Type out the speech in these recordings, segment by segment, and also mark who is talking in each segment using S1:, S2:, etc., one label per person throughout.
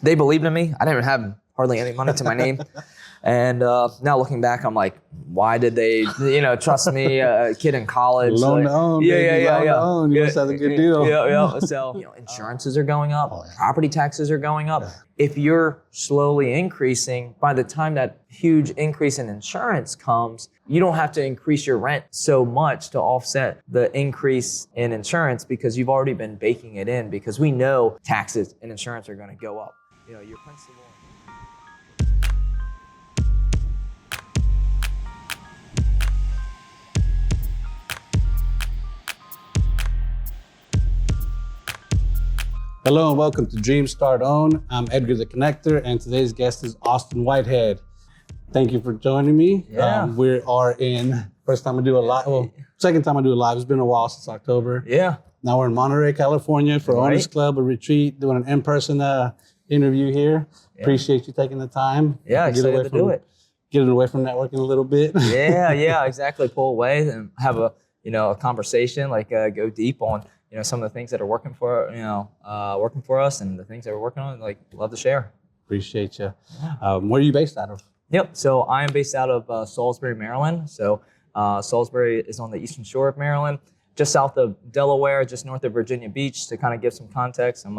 S1: They believed in me. I didn't have hardly any money to my name. And now looking back, I'm like, why did they, trust me, a kid in college?
S2: Loan to own, baby. Loan to own. You must have a good deal.
S1: Yeah. So, insurances are going up. Oh, yeah. Property taxes are going up. Yeah. If you're slowly increasing, by the time that huge increase in insurance comes, you don't have to increase your rent so much to offset the increase in insurance because you've already been baking it in because we know taxes and insurance are going to go up. Your principal.
S2: Hello and welcome to Dream Start Own. I'm Edgar the Connector and today's guest is Austin Whitehead. Thank you for joining me.
S1: Yeah.
S2: We are in, first time I do a live, second time I do a live. It's been a while since October.
S1: Yeah.
S2: Now we're in Monterey, California for Owners Club, a retreat, doing an in-person interview here. Yeah. Appreciate you taking the time.
S1: Yeah, excited to do it.
S2: Getting away from networking a little bit.
S1: Yeah, exactly. Pull away and have a conversation, go deep on some of the things that are working for us and the things that we're working on. Love to share.
S2: Appreciate you. Where are you based out of?
S1: Yep. So I am based out of Salisbury, Maryland. So Salisbury is on the eastern shore of Maryland, just south of Delaware, just north of Virginia Beach. To kind of give some context, I'm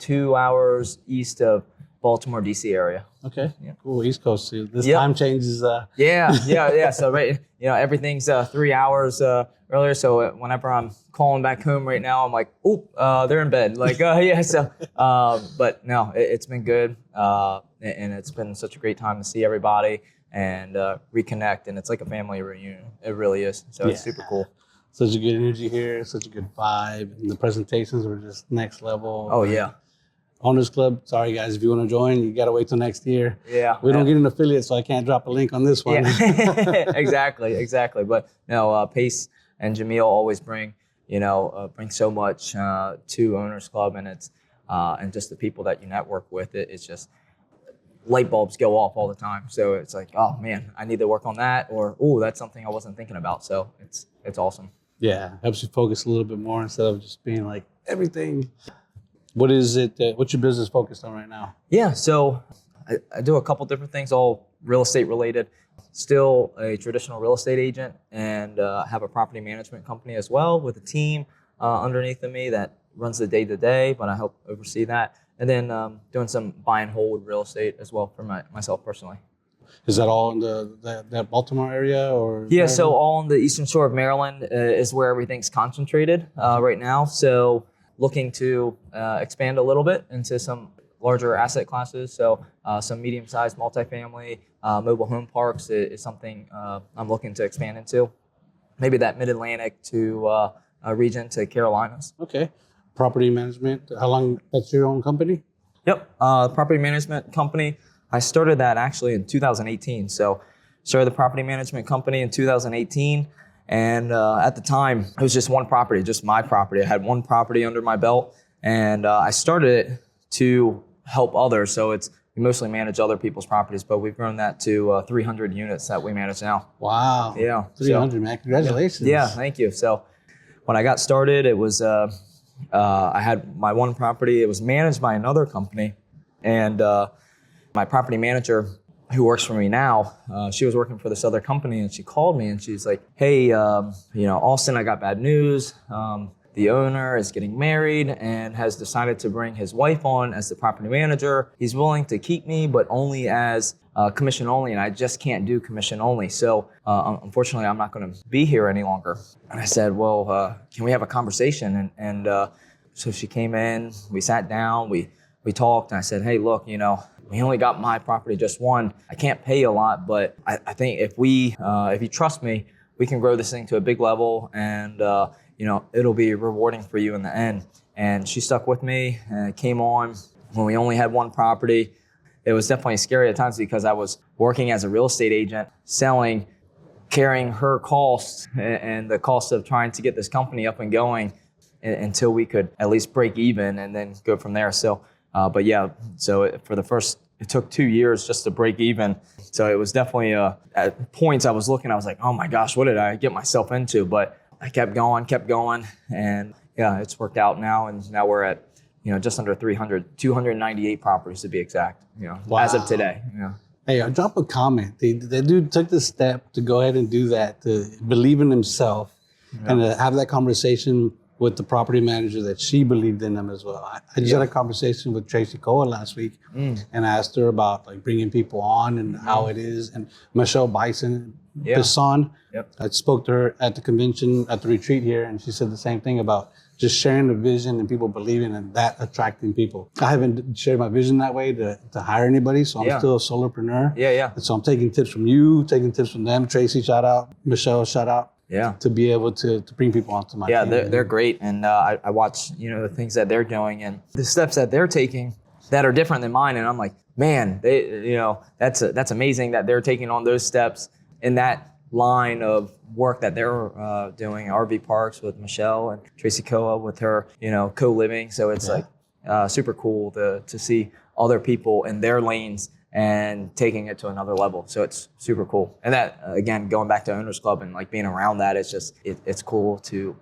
S1: 2 hours east of Baltimore, DC area.
S2: Okay. Yeah. Cool. East Coast. So this time changes.
S1: Yeah. So everything's 3 hours earlier. So whenever I'm calling back home right now, I'm like, they're in bed. So, but no, it's been good. And it's been such a great time to see everybody and reconnect. And it's like a family reunion. It really is. So it's super cool.
S2: Such a good energy here. Such a good vibe. And the presentations were just next level.
S1: Oh, yeah.
S2: Owners Club. Sorry, guys, if you want to join, you got to wait till next year.
S1: Yeah.
S2: We don't get an affiliate, so I can't drop a link on this one.
S1: Yeah. Exactly. But Pace and Jamil always bring so much to Owners Club, and it's and just the people that you network with. It's just light bulbs go off all the time. So it's like, oh man, I need to work on that, or that's something I wasn't thinking about. So it's awesome.
S2: Yeah, helps you focus a little bit more instead of just being like everything. What is it? What's your business focused on right now?
S1: Yeah, so I do a couple different things, all real estate related. Still a traditional real estate agent, and have a property management company as well with a team underneath of me that runs the day-to-day, but I help oversee that. And then doing some buy and hold real estate as well for myself personally.
S2: Is that all in that Baltimore area? Or
S1: yeah, so all on the eastern shore of Maryland is where everything's concentrated right now. So looking to expand a little bit into some larger asset classes. So some medium-sized multifamily, mobile home parks is something I'm looking to expand into. Maybe that mid-Atlantic to region to Carolinas.
S2: Okay. Property management, how long, that's your own company?
S1: Yep, property management company. I started that actually in 2018. So started the property management company in 2018. And at the time, it was just one property, just my property. I had one property under my belt, and I started it to help others. So we mostly manage other people's properties, but we've grown that to 300 units that we manage now.
S2: Wow.
S1: Yeah.
S2: 300, man. Congratulations.
S1: Yeah, thank you. So when I got started, it was, I had my one property. It was managed by another company, and my property manager, who works for me now, she was working for this other company, and she called me and she's like, hey, Austin, I got bad news. The owner is getting married and has decided to bring his wife on as the property manager. He's willing to keep me, but only as commission only, and I just can't do commission only. So unfortunately, I'm not going to be here any longer. And I said, well, can we have a conversation? And so she came in, we sat down, we talked, and I said, hey, look, we only got my property, just one. I can't pay you a lot, but I think if you trust me, we can grow this thing to a big level, and it'll be rewarding for you in the end. And she stuck with me and came on when we only had one property. It was definitely scary at times because I was working as a real estate agent, selling, carrying her costs and the cost of trying to get this company up and going until we could at least break even and then go from there. So, it took 2 years just to break even. So it was definitely, at points I was looking, I was like, oh my gosh, what did I get myself into? But I kept going, and yeah, it's worked out now. And now we're at just under 300, 298 properties to be exact,
S2: Wow.
S1: as of today.
S2: Hey, I'll drop a comment. The dude took the step to go ahead and do that, to believe in himself and to have that conversation with the property manager that she believed in him as well. I just had a conversation with Tracy Coa last week and asked her about like bringing people on and how it is. And Michelle Bison, Bisson, I spoke to her at the convention, at the retreat here, and she said the same thing about just sharing the vision and people believing in that, attracting people. I haven't shared my vision that way to hire anybody, so I'm still a solopreneur. And so I'm taking tips from you, taking tips from them. Tracy, shout out. Michelle, shout out. To be able to bring people onto my team.
S1: They're great. And I watch, the things that they're doing and the steps that they're taking that are different than mine. And I'm like, man, that's amazing that they're taking on those steps in that line of work that they're doing. RV Parks with Michelle and Tracy Coa with her, co-living. So it's like super cool to see other people in their lanes and taking it to another level. So it's super cool. And that, again, going back to Owners Club and like being around that, it's just, it's cool to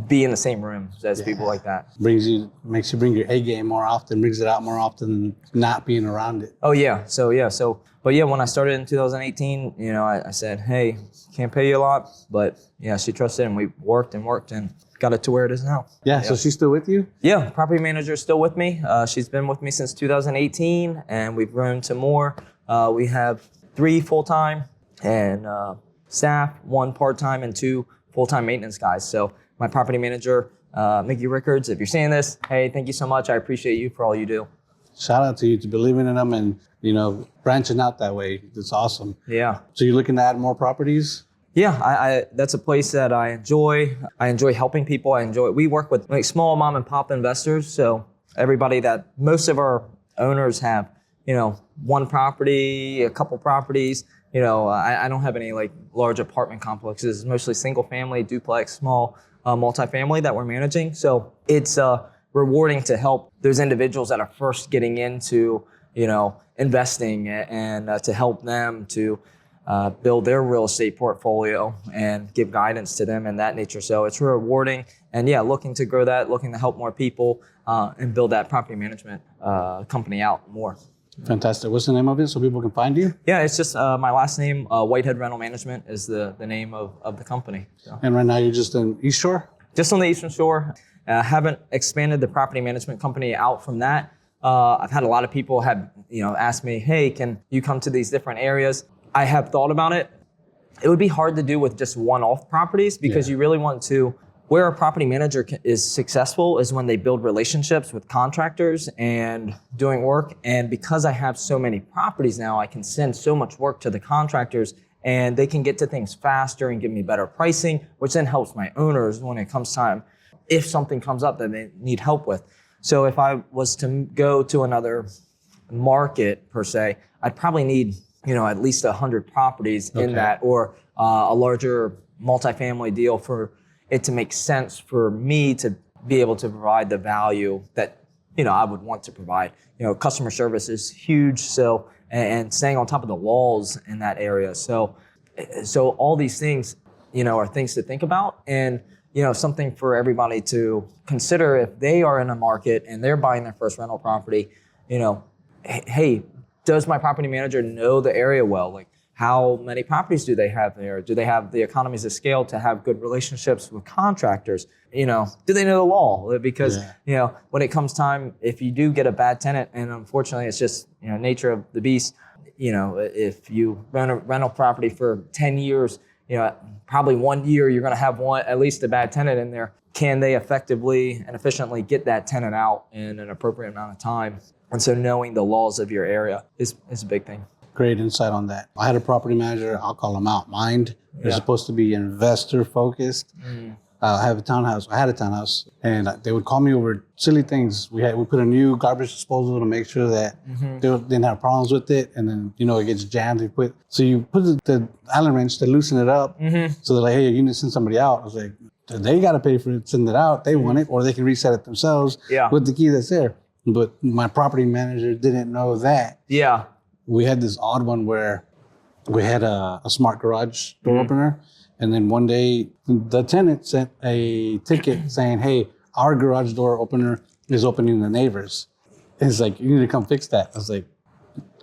S1: be in the same room as people like that.
S2: Makes you bring your A game more often, brings it out more often than not being around it.
S1: Oh yeah. But when I started in 2018, I said, hey, can't pay you a lot, but she trusted and we worked and got it to where it is now.
S2: So she's still with you?
S1: Yeah, property manager is still with me. She's been with me since 2018 and we've grown to more. We have 3 full-time and staff, 1 part-time and 2 full-time maintenance guys. So my property manager, Mickey Rickards, if you're seeing this, hey, thank you so much. I appreciate you for all you do.
S2: Shout out to you to believing in them and, branching out that way. It's awesome.
S1: Yeah.
S2: So you're looking to add more properties?
S1: Yeah, I that's a place that I enjoy. I enjoy helping people. We work with like small mom and pop investors. So most of our owners have, 1 property, a couple properties. I don't have any like large apartment complexes. It's mostly single family, duplex, small multifamily that we're managing. So it's rewarding to help those individuals that are first getting into, investing and to help them to build their real estate portfolio and give guidance to them in that nature. So it's rewarding and looking to grow that, looking to help more people and build that property management company out more.
S2: Fantastic. What's the name of it so people can find you?
S1: Yeah, it's just my last name, Whitehead Rental Management is the name of the company. So.
S2: And right now you're just in East Shore?
S1: Just on the Eastern Shore. Haven't expanded the property management company out from that. I've had a lot of people have, asked me, hey, can you come to these different areas? I have thought about it. It would be hard to do with just one-off properties because you really want to, where a property manager is successful is when they build relationships with contractors and doing work. And because I have so many properties now, I can send so much work to the contractors and they can get to things faster and give me better pricing, which then helps my owners when it comes time, if something comes up that they need help with. So if I was to go to another market per se, I'd probably need, at least 100 properties in that, or a larger multifamily deal for it to make sense for me to be able to provide the value that, I would want to provide. Customer service is huge. So, and staying on top of the laws in that area. So all these things, are things to think about and, something for everybody to consider if they are in a market and they're buying their first rental property, hey, does my property manager know the area well? Like how many properties do they have there? Do they have the economies of scale to have good relationships with contractors? Do they know the law? Because, when it comes time, if you do get a bad tenant, and unfortunately it's just, nature of the beast, if you rent a rental property for 10 years, probably 1 year you're going to have at least a bad tenant in there. Can they effectively and efficiently get that tenant out in an appropriate amount of time? And so knowing the laws of your area is a big thing.
S2: Great insight on that. I had a property manager, I'll call them out. Mind. They're supposed to be investor focused. I had a townhouse, and they would call me over silly things. We put a new garbage disposal to make sure that they didn't have problems with it, and then it gets jammed. You put the Allen wrench to loosen it up. So they're like, hey, you need to send somebody out. I was like, they got to pay for it, send it out. They want it, or they can reset it themselves with the key that's there. But my property manager didn't know that. Yeah. We had this odd one where we had a smart garage door opener. And then one day the tenant sent a ticket saying, hey, our garage door opener is opening the neighbors. It's like, you need to come fix that. I was like,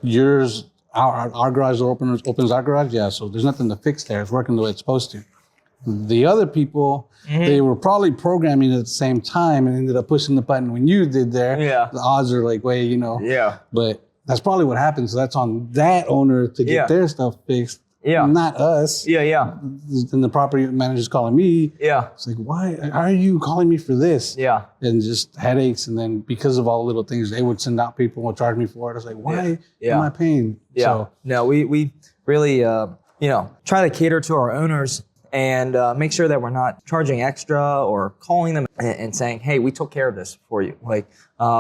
S2: yours, our garage door opens our garage? Yeah, so there's nothing to fix there. It's working the way it's supposed to. The other people, they were probably programming at the same time and ended up pushing the button when you did there.
S1: Yeah.
S2: The odds are like way,
S1: Yeah.
S2: But that's probably what happened. So that's on that owner to get their stuff fixed.
S1: Yeah.
S2: Not us.
S1: Yeah, yeah.
S2: Then the property manager's calling me.
S1: Yeah.
S2: It's like, why are you calling me for this?
S1: Yeah.
S2: And just headaches. And then because of all the little things, they would send out people and charge me for it. I was like, why am I paying?
S1: Yeah.
S2: So,
S1: no, we really, try to cater to our owners and make sure that we're not charging extra or calling them and saying, hey, we took care of this for you, like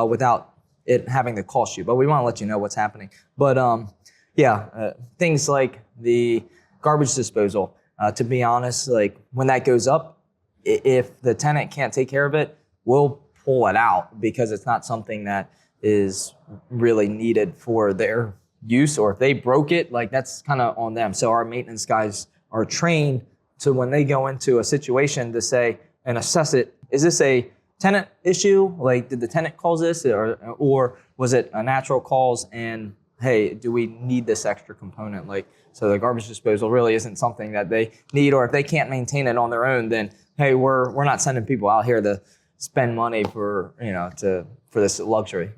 S1: without it having to cost you. But we want to let you know what's happening. But things like the garbage disposal, to be honest, like when that goes up, if the tenant can't take care of it, we'll pull it out because it's not something that is really needed for their use, or if they broke it, like that's kind of on them. So our maintenance guys are trained to, when they go into a situation, to say and assess it, is this a tenant issue? Like, did the tenant cause this, or was it a natural cause? And hey, do we need this extra component? Like, so the garbage disposal really isn't something that they need, or if they can't maintain it on their own, then hey, we're not sending people out here to spend money for this luxury.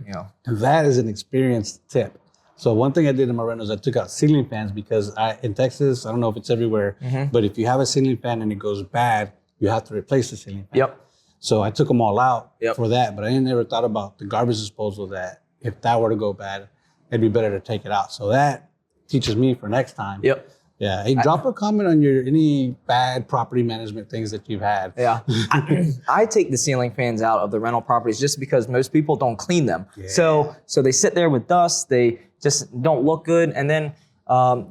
S2: And that is an experienced tip. So one thing I did in my rentals, I took out ceiling fans because in Texas, I don't know if it's everywhere, but if you have a ceiling fan and it goes bad, you have to replace the ceiling fan.
S1: Yep.
S2: So I took them all out for that, but I never thought about the garbage disposal, that if that were to go bad, it'd be better to take it out. So that teaches me for next time.
S1: Yep.
S2: Yeah. Hey, drop a comment on any bad property management things that you've had.
S1: Yeah. I take the ceiling fans out of the rental properties just because most people don't clean them. Yeah. So they sit there with dust. They just don't look good. And then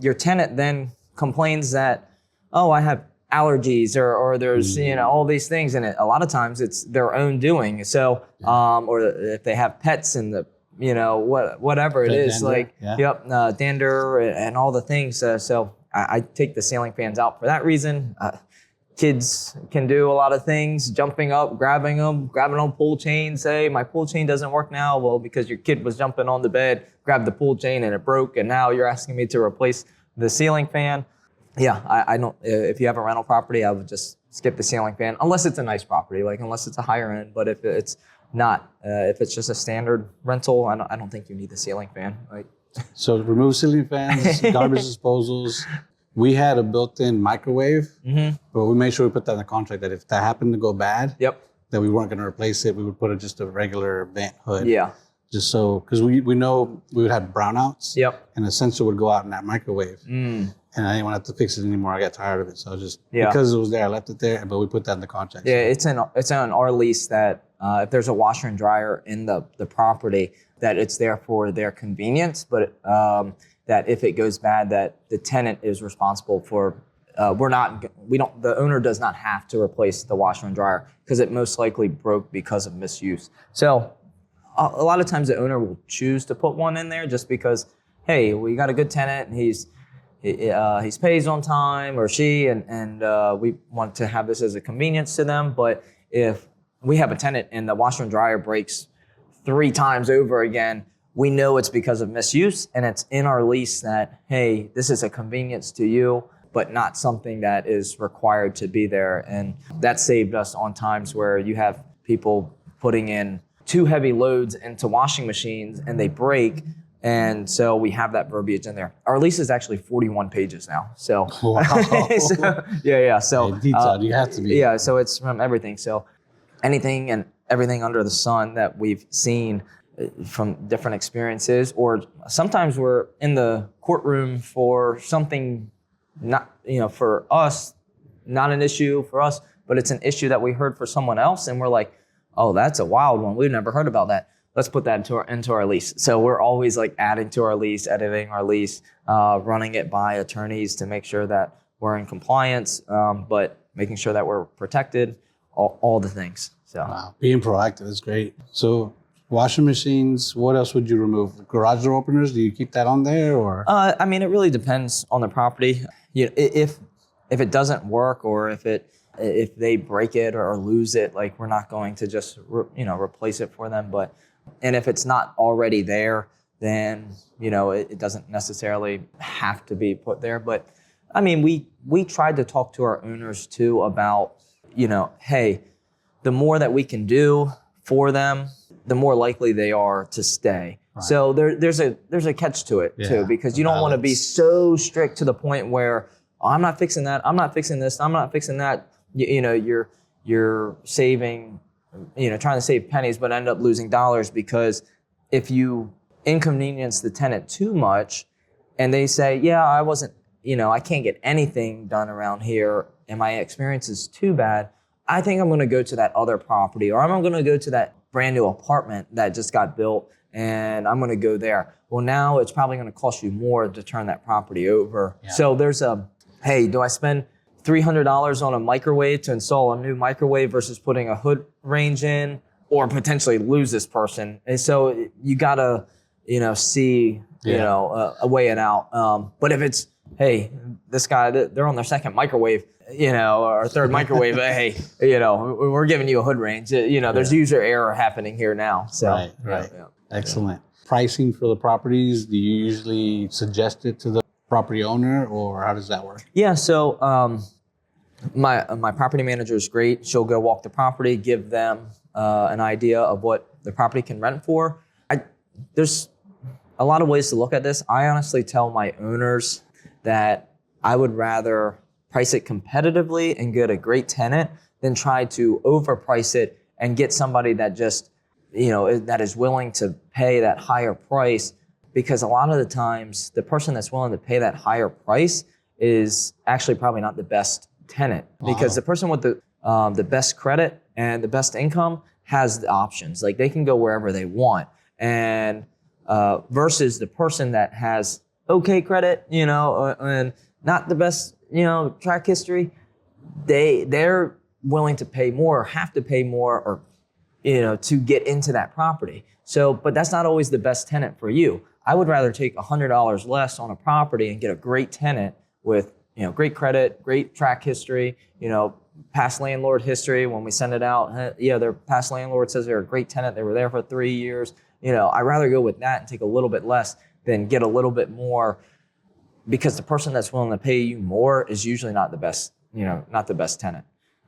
S1: your tenant then complains that, oh, I have allergies or there's, all these things. And a lot of times it's their own doing. So, or if they have pets in the, whatever it is, dander, dander and all the things. So I take the ceiling fans out for that reason. Kids can do a lot of things, jumping up, grabbing on pull chains. Say, my pull chain doesn't work now. Well, because your kid was jumping on the bed, grabbed the pull chain and it broke. And now you're asking me to replace the ceiling fan. Yeah, I don't, if you have a rental property, I would just skip the ceiling fan, unless it's a nice property, like unless it's a higher end. But if it's not, if it's just a standard rental, I don't think you need the ceiling fan. Like,
S2: so remove ceiling fans, garbage disposals. We had a built-in microwave, but we made sure we put that in the contract that if that happened to go bad, that we weren't going to replace it. We would put just a regular vent hood. Yeah. Just so, because we know we would have brownouts. Yep. And the sensor would go out in that microwave. And I didn't want to have to fix it anymore. I got tired of it. So I just, because it was there, I left it there, but we put that in the contract.
S1: Yeah, it's on our lease that if there's a washer and dryer in the property, that it's there for their convenience, but that if it goes bad, that the tenant is responsible for, the owner does not have to replace the washer and dryer because it most likely broke because of misuse. So a lot of times the owner will choose to put one in there just because, hey, we got a good tenant and he's pays on time, or she, and we want to have this as a convenience to them. But if we have a tenant and the washer and dryer breaks 3 times over again, we know it's because of misuse, and it's in our lease that, hey, this is a convenience to you, but not something that is required to be there. And that saved us on times where you have people putting in too heavy loads into washing machines and they break. And so we have that verbiage in there. Our lease is actually 41 pages now. So,
S2: wow.
S1: So
S2: detailed, you have to be.
S1: Yeah, so it's from everything. So anything and everything under the sun that we've seen from different experiences, or sometimes we're in the courtroom for something not, for us, not an issue for us, but it's an issue that we heard for someone else. And we're like, oh, that's a wild one. We've never heard about that. Let's put that into our lease. So we're always like adding to our lease, editing our lease, running it by attorneys to make sure that we're in compliance, but making sure that we're protected, all the things. So
S2: wow, being proactive is great. So washing machines, what else would you remove? Garage door openers, do you keep that on there, or?
S1: It really depends on the property. If it doesn't work, or if it if they break it or lose it, like we're not going to just replace it for them. And if it's not already there, then it doesn't necessarily have to be put there. But I mean, we tried to talk to our owners too about, hey, the more that we can do for them, the more likely they are to stay. Right. So there's a catch to it too, because you don't want to be so strict to the point where, oh, I'm not fixing that, I'm not fixing this, I'm not fixing that. You're saving, trying to save pennies, but end up losing dollars, because if you inconvenience the tenant too much and they say, yeah, I can't get anything done around here and my experience is too bad, I think I'm going to go to that other property, or I'm going to go to that brand new apartment that just got built and I'm going to go there. Well, now it's probably going to cost you more to turn that property over. Yeah. So there's hey, do I spend $300 on a microwave to install a new microwave versus putting a hood range in, or potentially lose this person? And so you got to, see, a way it out. But if it's, hey, this guy, they're on their second microwave, or third microwave, hey, we're giving you a hood range. There's user error happening here now. So,
S2: right. Excellent. Pricing for the properties, do you usually suggest it to the property owner, or how does that work? Yeah,
S1: so my property manager is great. She'll go walk the property, give them an idea of what the property can rent for. There's a lot of ways to look at this. I honestly tell my owners that I would rather price it competitively and get a great tenant than try to overprice it and get somebody that just, that is willing to pay that higher price. Because a lot of the times, the person that's willing to pay that higher price is actually probably not the best tenant. Wow. Because the person with the best credit and the best income has the options. Like, they can go wherever they want. And versus the person that has okay credit, and not the best, track history, they're willing to pay more, or have to pay more, or, to get into that property. So, but that's not always the best tenant for you. I would rather take $100 less on a property and get a great tenant with, great credit, great track history, past landlord history. When we send it out, their past landlord says they're a great tenant. They were there for 3 years. I'd rather go with that and take a little bit less than get a little bit more, because the person that's willing to pay you more is usually not the best, not the best tenant.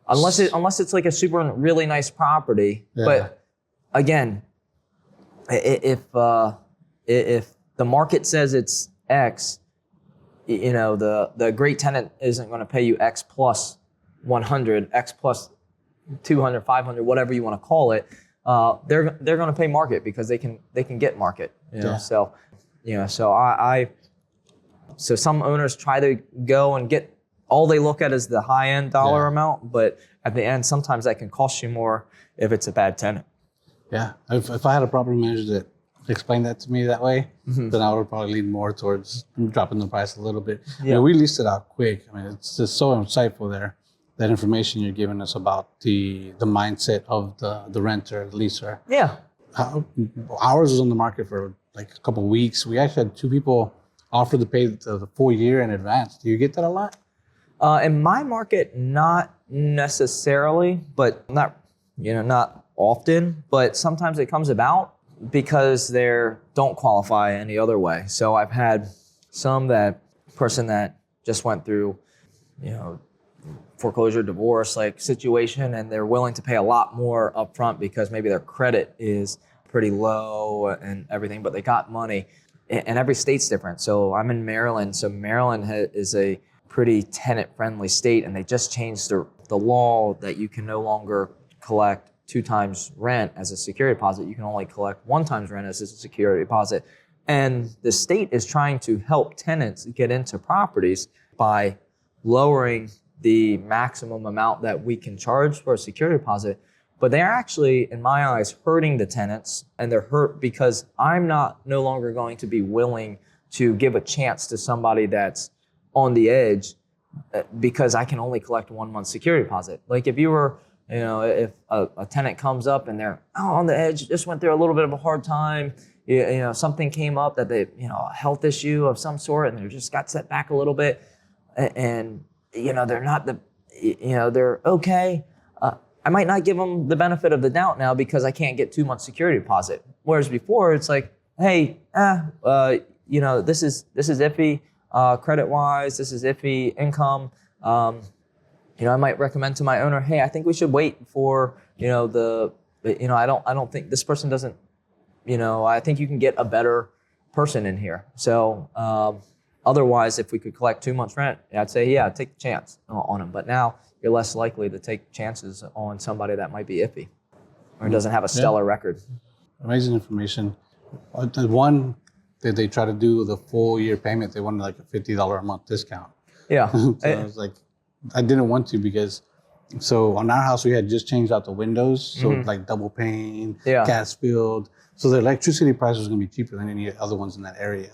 S1: Unless it's like a super really nice property. Yeah. But again, if the market says it's X, the great tenant isn't going to pay you X plus 100, X plus 200, 500, whatever you want to call it. They're going to pay market because they can get market. So so some owners try to go and get, all they look at is the high end dollar amount, but at the end, sometimes that can cost you more if it's a bad tenant.
S2: Yeah, if I had a property manager that explained that to me that way, then I would probably lean more towards dropping the price a little bit. Yeah. We leased it out quick. I mean, it's just so insightful there, that information you're giving us about the mindset of the renter, the leaser.
S1: Yeah.
S2: Ours was on the market for like a couple of weeks. We actually had 2 people offer to pay the full year in advance. Do you get that a lot?
S1: In my market, not necessarily, but not often, but sometimes it comes about because they don't qualify any other way. So I've had some person that just went through, foreclosure, divorce like situation, and they're willing to pay a lot more upfront because maybe their credit is pretty low and everything, but they got money. And every state's different. So I'm in Maryland. So Maryland is a pretty tenant-friendly state, and they just changed the law that you can no longer collect 2 times rent as a security deposit. You can only collect 1 times rent as a security deposit. And the state is trying to help tenants get into properties by lowering the maximum amount that we can charge for a security deposit. But they're actually, in my eyes, hurting the tenants, and they're hurt because I'm no longer going to be willing to give a chance to somebody that's on the edge because I can only collect 1 month security deposit. Like if you were, if a tenant comes up and they're on the edge, just went through a little bit of a hard time, something came up that they, a health issue of some sort, and they just got set back a little bit, and they're not they're okay. I might not give them the benefit of the doubt now because I can't get too much security deposit. Whereas before it's like, hey, this is iffy credit wise. This is iffy income. I might recommend to my owner, hey, I think we should wait for I don't think this person doesn't. I think you can get a better person in here. So otherwise, if we could collect 2 months rent, I'd say, yeah, take the chance on them. But now you're less likely to take chances on somebody that might be iffy or doesn't have a stellar record.
S2: Amazing information. The one that they try to do the full year payment, they wanted like a $50 a month discount.
S1: Yeah.
S2: So I was like, I didn't want to because, so on our house, we had just changed out the windows. So like double pane, gas filled. So the electricity price was going to be cheaper than any other ones in that area.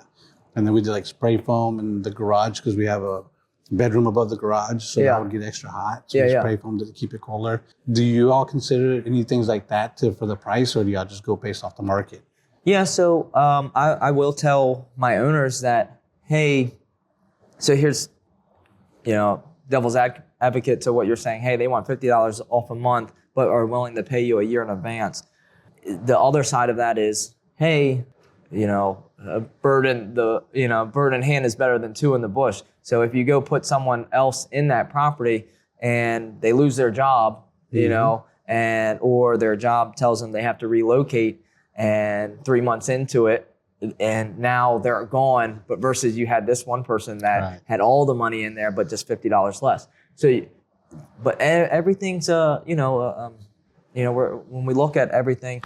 S2: And then we did like spray foam in the garage because we have a bedroom above the garage. So that would get extra hot. So we spray foam to keep it cooler. Do you all consider any things like that for the price, or do y'all just go based off the market?
S1: Yeah, so I will tell my owners that, hey, so here's, devil's advocate to what you're saying. Hey, they want $50 off a month, but are willing to pay you a year in advance. The other side of that is, hey, a bird in hand is better than two in the bush. So if you go put someone else in that property and they lose their job, or their job tells them they have to relocate, and 3 months into it, and now they're gone, but versus you had this one person that had all the money in there, but just $50 less. So, but everything's, when we look at everything,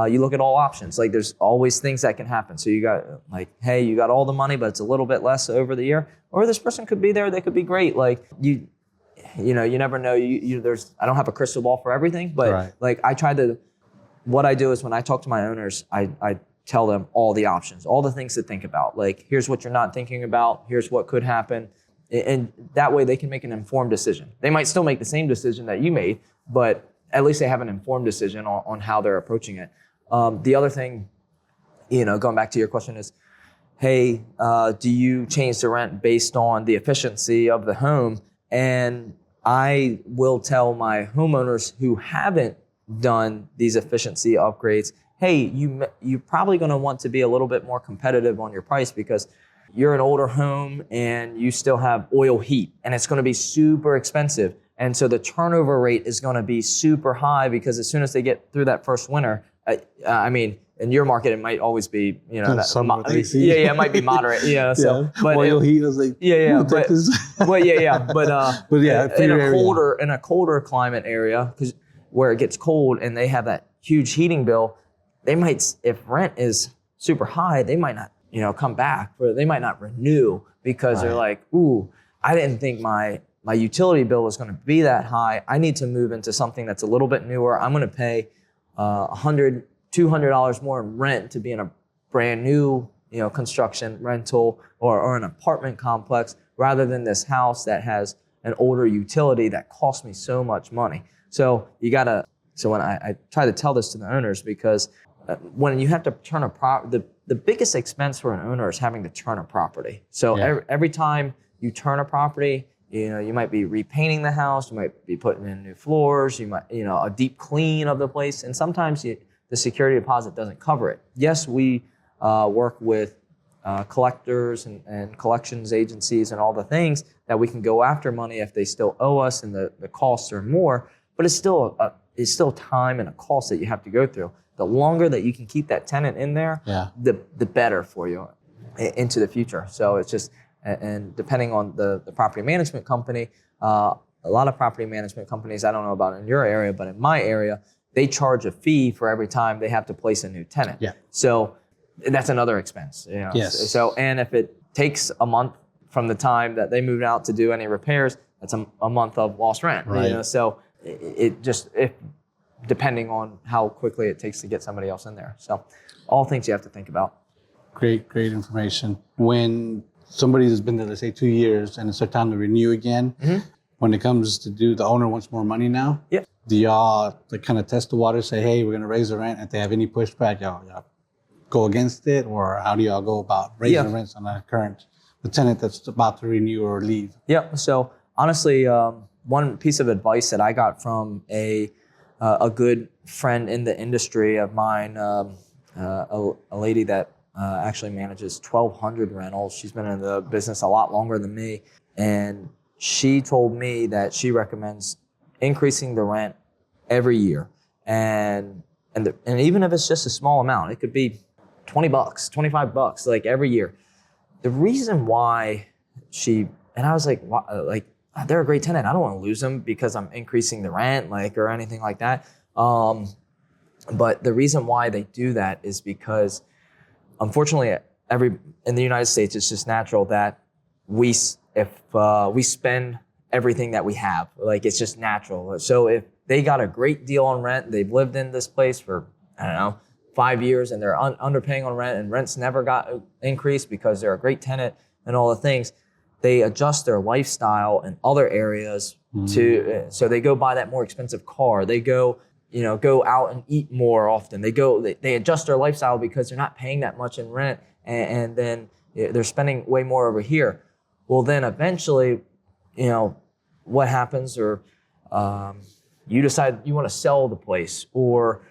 S1: you look at all options. Like there's always things that can happen. So you got like, hey, you got all the money, but it's a little bit less over the year. Or this person could be there. They could be great. Like you never know. I don't have a crystal ball for everything, but like what I do is when I talk to my owners, I tell them all the options, all the things to think about. Like, here's what you're not thinking about. Here's what could happen. And that way they can make an informed decision. They might still make the same decision that you made, but at least they have an informed decision on how they're approaching it. The other thing, going back to your question is, hey, do you change the rent based on the efficiency of the home? And I will tell my homeowners who haven't done these efficiency upgrades, hey, you're probably going to want to be a little bit more competitive on your price because you're an older home and you still have oil heat and it's going to be super expensive. And so the turnover rate is going to be super high because as soon as they get through that first winter, in your market, it might always be, it might be moderate. Yeah. So, but
S2: oil heat is like,
S1: in a colder climate area, because where it gets cold and they have that huge heating bill, they might, if rent is super high, they might not, come back, or they might not renew because they're like, ooh, I didn't think my utility bill was going to be that high. I need to move into something that's a little bit newer. I'm going to pay $100, $200 more in rent to be in a brand new, construction rental or an apartment complex rather than this house that has an older utility that costs me so much money. So when I try to tell this to the owners, because when you have to turn the biggest expense for an owner is having to turn a property. So every time you turn a property, you might be repainting the house, you might be putting in new floors, you might, a deep clean of the place. And sometimes the security deposit doesn't cover it. Yes, we work with collectors and collections agencies and all the things that we can go after money if they still owe us and the costs are more, but it's still time and a cost that you have to go through. The longer that you can keep that tenant in there, the better for you into the future. So it's just, and depending on the property management company, a lot of property management companies, I don't know about in your area, but in my area, they charge a fee for every time they have to place a new tenant. Yeah. So that's another expense.
S2: Yes.
S1: So, and if it takes a month from the time that they moved out to do any repairs, that's a month of lost rent.
S2: Right.
S1: So depending on how quickly it takes to get somebody else in there. So all things you have to think about. Great
S2: information. When somebody has been there, let's say 2 years, and it's their time to renew again, when it comes to the owner wants more money now, do y'all kind of test the water, say, hey, we're going to raise the rent? If they have any pushback, y'all go against it? Or how do y'all go about raising the rents on the tenant that's about to renew or leave?
S1: Yeah. So honestly, one piece of advice that I got from a good friend in the industry of mine, a lady that actually manages 1,200 rentals. She's been in the business a lot longer than me, and she told me that she recommends increasing the rent every year, and even if it's just a small amount, it could be $20, $25, like every year. The reason why and I was like, they're a great tenant. I don't want to lose them because I'm increasing the rent, or anything like that. But the reason why they do that is because, unfortunately, in the United States, it's just natural that we spend everything that we have. It's just natural. So if they got a great deal on rent, they've lived in this place for, I don't know, 5 years, and they're underpaying on rent, and rents never got increased because they're a great tenant and all the things, they adjust their lifestyle in other areas so they go buy that more expensive car. They go out and eat more often. They adjust their lifestyle because they're not paying that much in rent, and then they're spending way more over here. Well, then eventually, what happens, or you decide you want to sell the place, or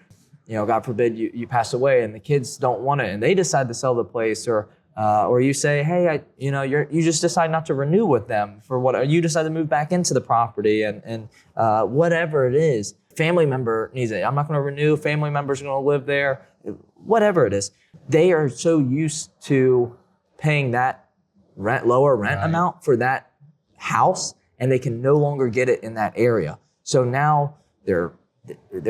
S1: God forbid you pass away and the kids don't want it and they decide to sell the place, or you say, hey, you just decide not to renew with them or you decide to move back into the property, and whatever it is, family member needs it. I'm not going to renew. Family member's going to live there. Whatever it is, they are so used to paying that lower rent amount for that house, and they can no longer get it in that area. So now they're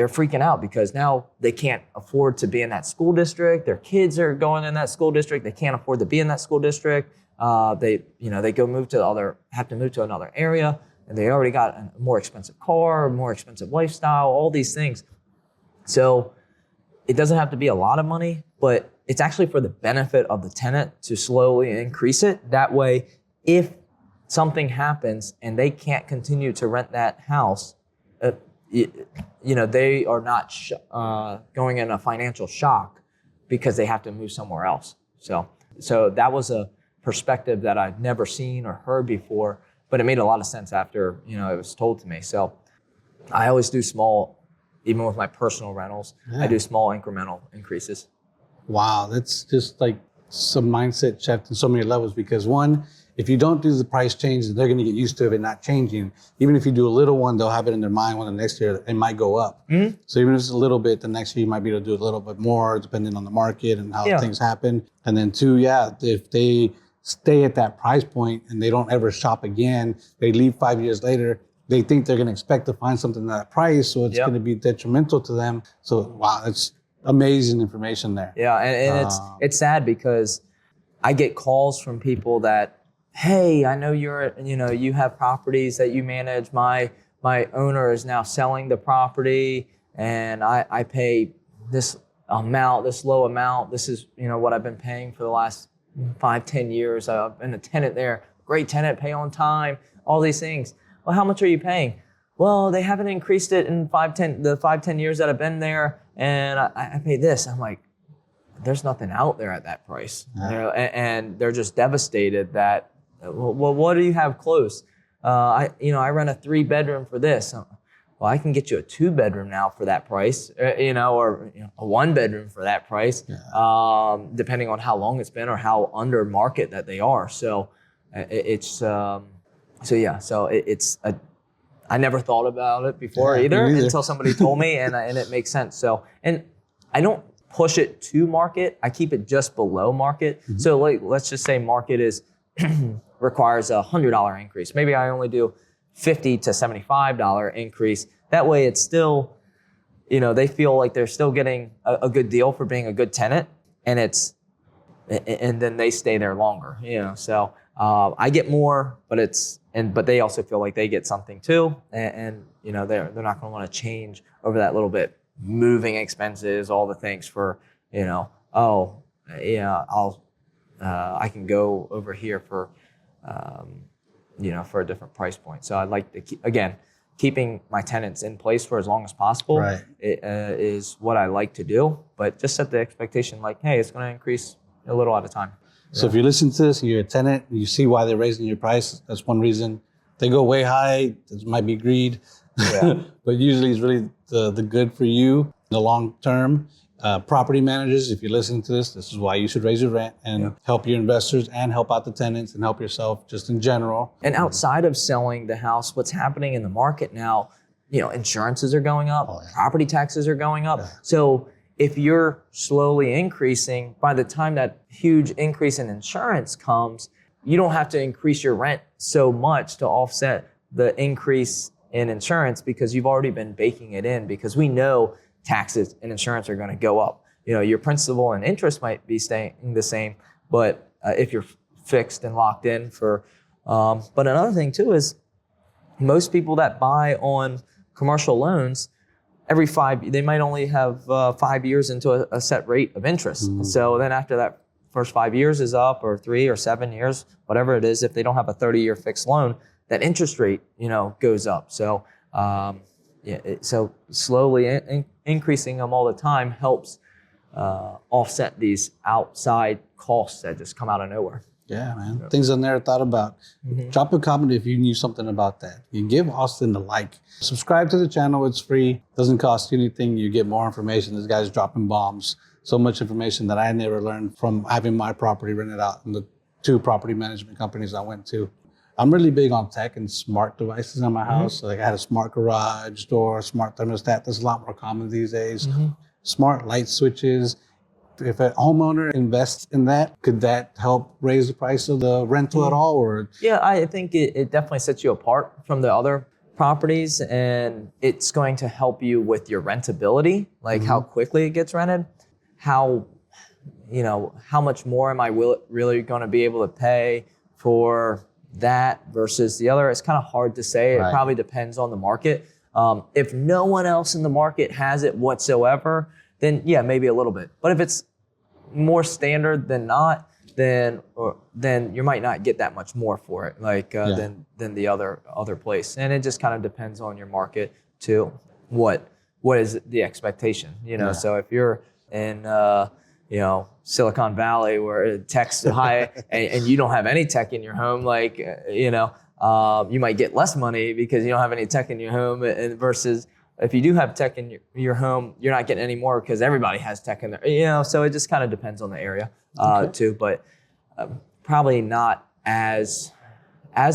S1: freaking out because now they can't afford to be in that school district. Their kids are going in that school district. They can't afford to be in that school district. They have to move to another area, and they already got a more expensive car, more expensive lifestyle, all these things. So it doesn't have to be a lot of money, but it's actually for the benefit of the tenant to slowly increase it. That way, if something happens and they can't continue to rent that house, they are not going in a financial shock because they have to move somewhere else. So that was a perspective that I'd never seen or heard before, but it made a lot of sense after, it was told to me. So I always do small, even with my personal rentals, I do small incremental increases.
S2: Wow, that's just like some mindset shift in so many levels, because one, if you don't do the price change, they're going to get used to it not changing. Even if you do a little one, they'll have it in their mind when the next year it might go up. Mm-hmm. So even if it's a little bit, the next year you might be able to do a little bit more depending on the market and how things happen. And then two, if they stay at that price point and they don't ever shop again, they leave 5 years later, they think they're going to expect to find something at that price. So it's going to be detrimental to them. So wow, that's amazing information there. Yeah,
S1: and it's sad because I get calls from people that, hey, I know you have properties that you manage. My owner is now selling the property, and I pay this low amount. This is, what I've been paying for the last 5-10 years. I've been a tenant there, great tenant, pay on time, all these things. Well, how much are you paying? Well, they haven't increased it in 5-10 years that I've been there, and I pay this. I'm like, there's nothing out there at that price. And they're just devastated that, well, what do you have close? I rent a 3-bedroom for this. Well, I can get you a 2-bedroom now for that price, or a 1-bedroom for that price, depending on how long it's been or how under market that they are. So I never thought about it before either until somebody told me, and it makes sense. So, and I don't push it to market. I keep it just below market. Mm-hmm. So let's just say market is requires a $100 increase. Maybe I only do $50 to $75 increase. That way it's still, they feel like they're still getting a good deal for being a good tenant, and then they stay there longer, So I get more, but they also feel like they get something too, and they're not going to want to change over that little bit, moving expenses, all the things for I can go over here for for a different price point. So I'd like to keeping my tenants in place for as long as possible is what I like to do, but just set the expectation like, hey, it's going to increase a little at a time.
S2: So if you listen to this and you're a tenant, you see why they're raising your price. That's one reason. They go way high. This might be greed,
S1: Yeah.
S2: but usually it's really the good for you in the long term. Property managers, if you're listening to this, this is why you should raise your rent and help your investors and help out the tenants and help yourself just in general.
S1: And outside of selling the house, what's happening in the market now, insurances are going up, property taxes are going up. Yeah. So if you're slowly increasing, by the time that huge increase in insurance comes, you don't have to increase your rent so much to offset the increase in insurance because you've already been baking it in, because we know taxes and insurance are going to go up. Your principal and interest might be staying the same, but if you're fixed and locked in for, but another thing too is most people that buy on commercial loans, they might only have 5 years into a set rate of interest. Mm-hmm. So then after that first 5 years is up, or 3 or 7 years, whatever it is, if they don't have a 30-year fixed loan, that interest rate, goes up. So, so slowly increasing them all the time helps offset these outside costs that just come out of nowhere.
S2: Yeah, man. Yeah. Things I never thought about. Mm-hmm. Drop a comment if you knew something about that. You give Austin a like. Subscribe to the channel. It's free. Doesn't cost you anything. You get more information. This guy's dropping bombs. So much information that I never learned from having my property rented out in the 2 property management companies I went to. I'm really big on tech and smart devices in my house. Mm-hmm. Like I had a smart garage door, smart thermostat. That's a lot more common these days. Mm-hmm. Smart light switches. If a homeowner invests in that, could that help raise the price of the rental at all? Or
S1: yeah, I think it definitely sets you apart from the other properties, and it's going to help you with your rentability, like how quickly it gets rented, how much more am I really going to be able to pay for that versus the other. It's kind of hard to say. It probably depends on the market. If no one else in the market has it whatsoever, then yeah, maybe a little bit. But if it's more standard than not, then you might not get that much more for it, than the other place. And it just kind of depends on your market too. What is the expectation? So if you're in Silicon Valley where tech's high and you don't have any tech in your home, you might get less money because you don't have any tech in your home, and versus if you do have tech in your home, you're not getting any more because everybody has tech in there. So it just kind of depends on the area too, but probably not as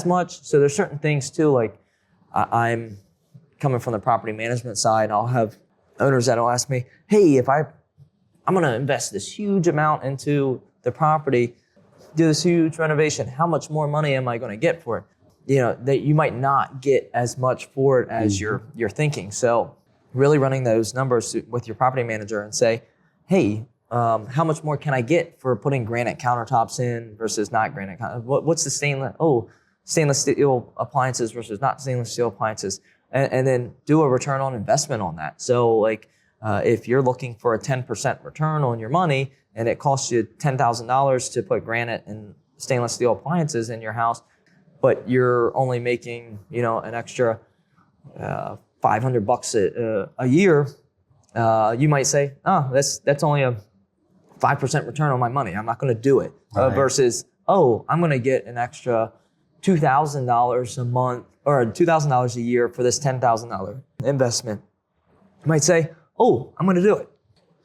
S1: much. So there's certain things too, like I'm coming from the property management side, and I'll have owners that'll ask me, hey, if I'm going to invest this huge amount into the property, do this huge renovation, how much more money am I going to get for it? That you might not get as much for it as you're thinking. So really running those numbers with your property manager and say, hey, how much more can I get for putting granite countertops in versus not granite? What's the stainless steel appliances versus not stainless steel appliances? And then do a return on investment on that. So if you're looking for a 10% return on your money and it costs you $10,000 to put granite and stainless steel appliances in your house, but you're only making, an extra $500 a year, you might say, oh, that's only a 5% return on my money. I'm not going to do it. Versus, I'm going to get an extra $2,000 a month or $2,000 a year for this $10,000 investment. You might say, I'm going to do it.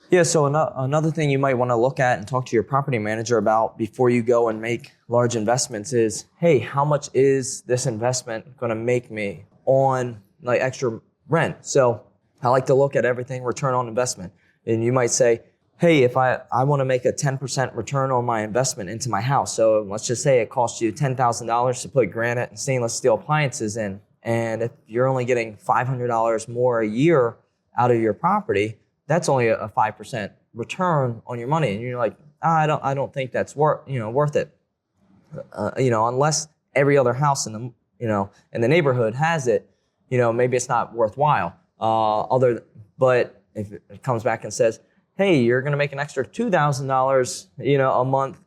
S1: Yeah, so another thing you might want to look at and talk to your property manager about before you go and make large investments is, hey, how much is this investment going to make me on extra rent? So I like to look at everything return on investment. And you might say, hey, if I want to make a 10% return on my investment into my house, so let's just say it costs you $10,000 to put granite and stainless steel appliances in, and if you're only getting $500 more a year out of your property, that's only a 5% return on your money. And you're like, I don't think that's worth it. Unless every other house in the neighborhood has it, maybe it's not worthwhile. But if it comes back and says, hey, you're going to make an extra $2,000, a month,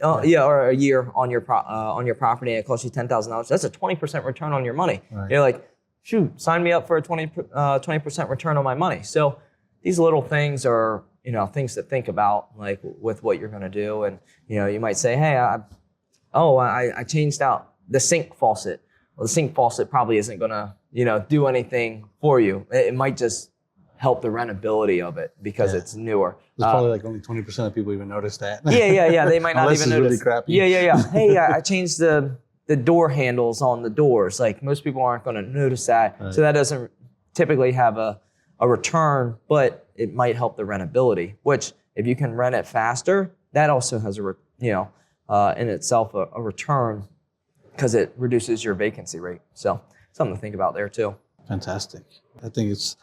S1: or a year on your property, and it costs you $10,000. That's a 20% return on your money. Right. You're like, shoot, sign me up for a 20% return on my money. So these little things are, things to think about, with what you're going to do. And, you might say, hey, I changed out the sink faucet. well, the sink faucet probably isn't going to, do anything for you. It might just help the rentability of it because it's newer.
S2: It's probably like only 20% of people even notice that.
S1: Yeah. They might not
S2: Unless
S1: even
S2: it's
S1: notice.
S2: really crappy.
S1: Yeah. Hey, I changed the door handles on the doors. Like most people aren't going to notice that.
S2: Right.
S1: So that doesn't typically have a return, but it might help the rentability, which if you can rent it faster, that also has in itself a return because it reduces your vacancy rate. So something to think about there too.
S2: Fantastic. I think it's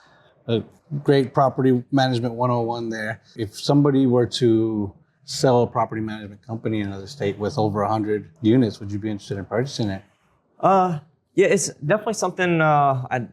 S2: a great property management 101 there. If somebody were to sell a property management company in another state with over 100 units, would you be interested in purchasing it?
S1: Yeah, it's definitely something I'd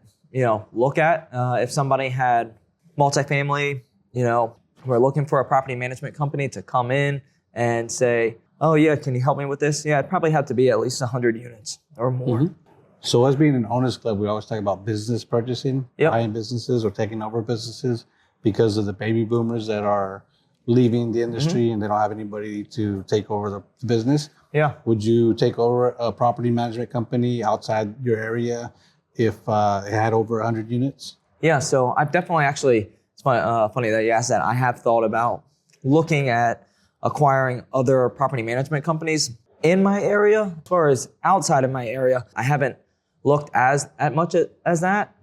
S1: look at. If somebody had multifamily, we're looking for a property management company to come in and say, oh yeah, can you help me with this? Yeah, it'd probably have to be at least 100 units or more.
S2: Mm-hmm. So us being an owners club, we always talk about business purchasing,
S1: Yep.
S2: buying businesses or taking over businesses because of the baby boomers that are leaving the industry and they don't have anybody to take over the business.
S1: Yeah.
S2: Would you take over a property management company outside your area if it had over 100 units?
S1: Yeah, so I've definitely it's funny that you asked that. I have thought about looking at acquiring other property management companies in my area. As far as outside of my area, I haven't looked as much as that.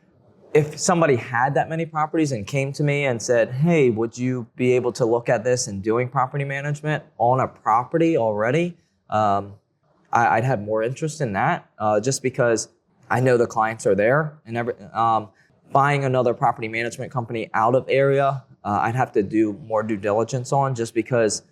S1: If somebody had that many properties and came to me and said, hey, would you be able to look at this and doing property management on a property already? I'd have more interest in that just because I know the clients are there. And buying another property management company out of area, I'd have to do more due diligence on just because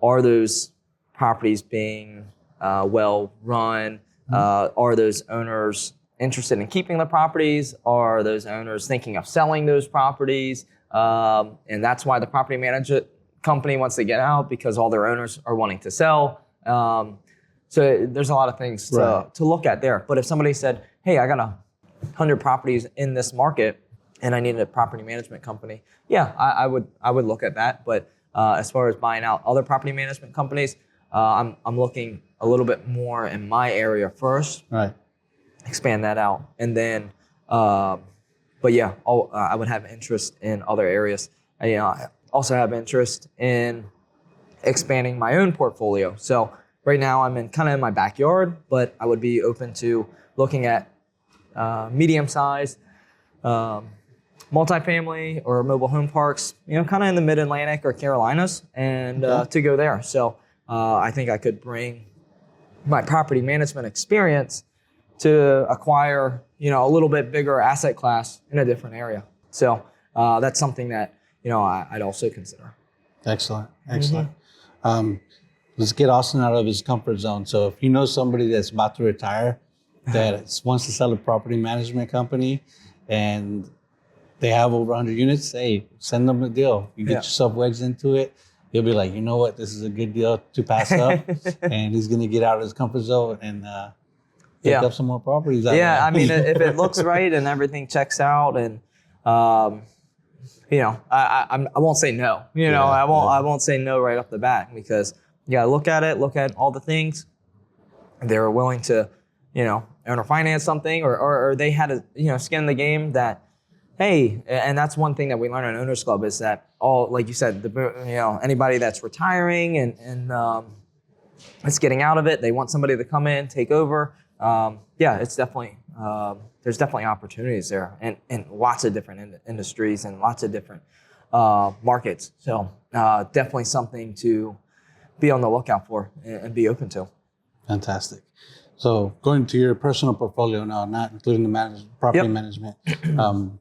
S1: are those properties being well run? Are those owners interested in keeping the properties? Are those owners thinking of selling those properties? And that's why the property management company wants to get out because all their owners are wanting to sell. So there's a lot of things to look at there. But if somebody said, hey, I got 100 properties in this market and I needed a property management company, yeah, I would look at that. But as far as buying out other property management companies, I'm looking a little bit more in my area first.
S2: Right.
S1: Expand that out. And then, but yeah, I would have interest in other areas. I also have interest in expanding my own portfolio. So right now I'm kind of in my backyard, but I would be open to looking at medium-sized multifamily or mobile home parks, kind of in the Mid-Atlantic or Carolinas, and to go there. So I think I could bring my property management experience to acquire, a little bit bigger asset class in a different area. So that's something that, I'd also consider.
S2: Excellent. Let's get Austin out of his comfort zone. So if you know somebody that's about to retire that wants to sell a property management company and they have over 100 units, hey, send them a deal. You get yourself wedged into it. You'll be like, you know what, this is a good deal to pass up. And he's going to get out of his comfort zone and pick up some more properties.
S1: I mean, if it looks right and everything checks out and, I won't say no. I won't say no right off the bat because you got to look at all the things. They're willing to, own or finance something or they had a, skin in the game that, hey, and that's one thing that we learn at Owners Club is that like you said, anybody that's retiring and it's getting out of it, they want somebody to come in, take over. It's definitely, there's definitely opportunities there and lots of different industries and lots of different markets. So definitely something to be on the lookout for and be open to.
S2: Fantastic. So going to your personal portfolio now, not including the property management,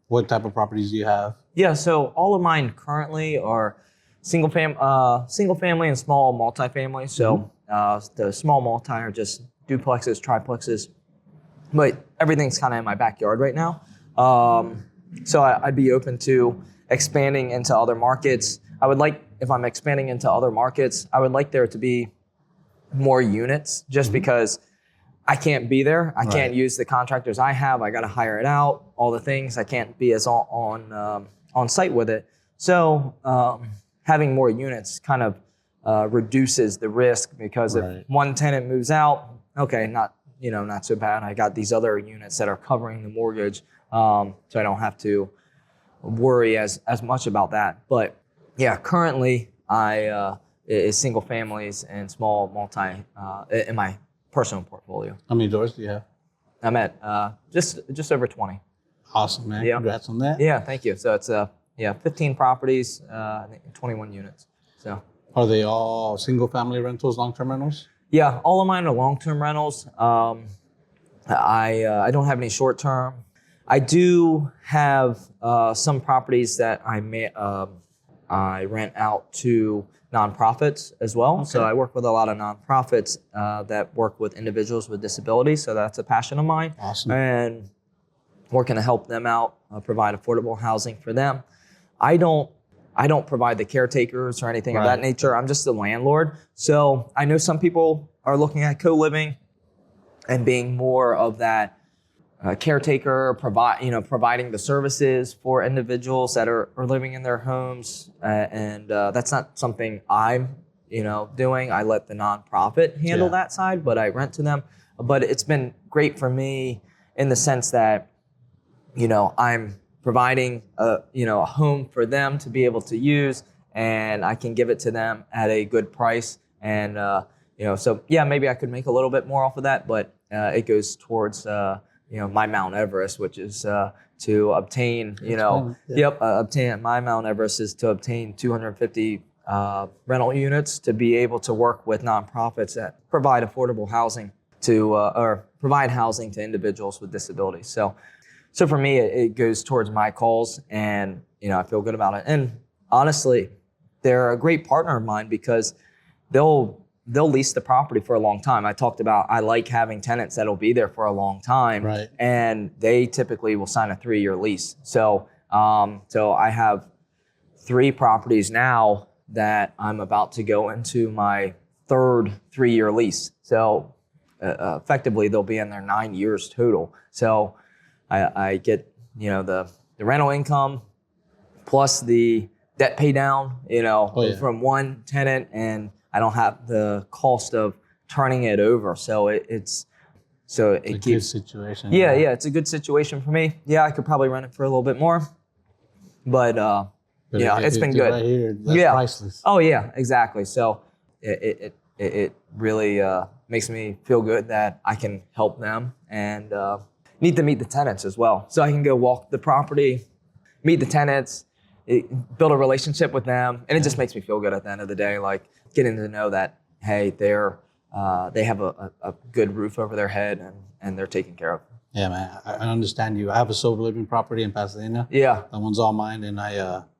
S2: what type of properties do you have? Yeah,
S1: so all of mine currently are single family and small multifamily. So the small multi are just duplexes, triplexes, but everything's kind of in my backyard right now. So I'd be open to expanding into other markets. If I'm expanding into other markets, I would like there to be more units just because I can't be there. I can't use the contractors I have. I got to hire it out, all the things. I can't be as on site with it. So having more units kind of reduces the risk because if one tenant moves out, okay, not not so bad. I got these other units that are covering the mortgage, so I don't have to worry as much about that. But yeah, currently I is single families and small multi in my personal portfolio.
S2: How many doors do you have?
S1: I'm at just over 20.
S2: Awesome, man.
S1: Yeah.
S2: Congrats on that.
S1: Yeah, thank you. So it's 15 properties, I think 21 units. So
S2: Are they all single family rentals, long-term rentals?
S1: yeah, all of mine are long-term rentals. I don't have any short-term. I do have some properties that I rent out to nonprofits as well.
S2: Okay.
S1: So I work with a lot of nonprofits that work with individuals with disabilities. So that's a passion of mine.
S2: Awesome.
S1: And working to help them out, provide affordable housing for them. I don't provide the caretakers or anything of that nature. I'm just the landlord. So I know some people are looking at co-living and being more of that caretaker, providing the services for individuals that are living in their homes. And that's not something I'm, doing. I let the nonprofit handle that side, but I rent to them. But it's been great for me in the sense that, I'm providing a home for them to be able to use, and I can give it to them at a good price. And so yeah, maybe I could make a little bit more off of that, but it goes towards my Mount Everest, which is to obtain obtain my Mount Everest is to obtain 250 rental units to be able to work with nonprofits that provide affordable housing or provide housing to individuals with disabilities. So for me, it goes towards my calls, and I feel good about it. And honestly, they're a great partner of mine because they'll lease the property for a long time. I talked about I like having tenants that'll be there for a long time,
S2: Right.
S1: And they typically will sign a 3-year lease. So I have 3 properties now that I'm about to go into my 3rd 3-year lease. So effectively, they'll be in there 9 years total. So I get, the rental income plus the debt pay down, from one tenant, and I don't have the cost of turning it over. So it keeps
S2: a good situation.
S1: Yeah, it's a good situation for me. Yeah, I could probably rent it for a little bit more, but it's been good.
S2: Right here, that's priceless.
S1: Oh yeah, exactly. So it really makes me feel good that I can help them, and need to meet the tenants as well. So I can go walk the property, meet the tenants, build a relationship with them, and it just makes me feel good at the end of the day, like getting to know that, hey, they have a good roof over their head and they're taken care of.
S2: Yeah, man, I understand you. I have a sober living property in Pasadena.
S1: Yeah.
S2: That one's all mine, and I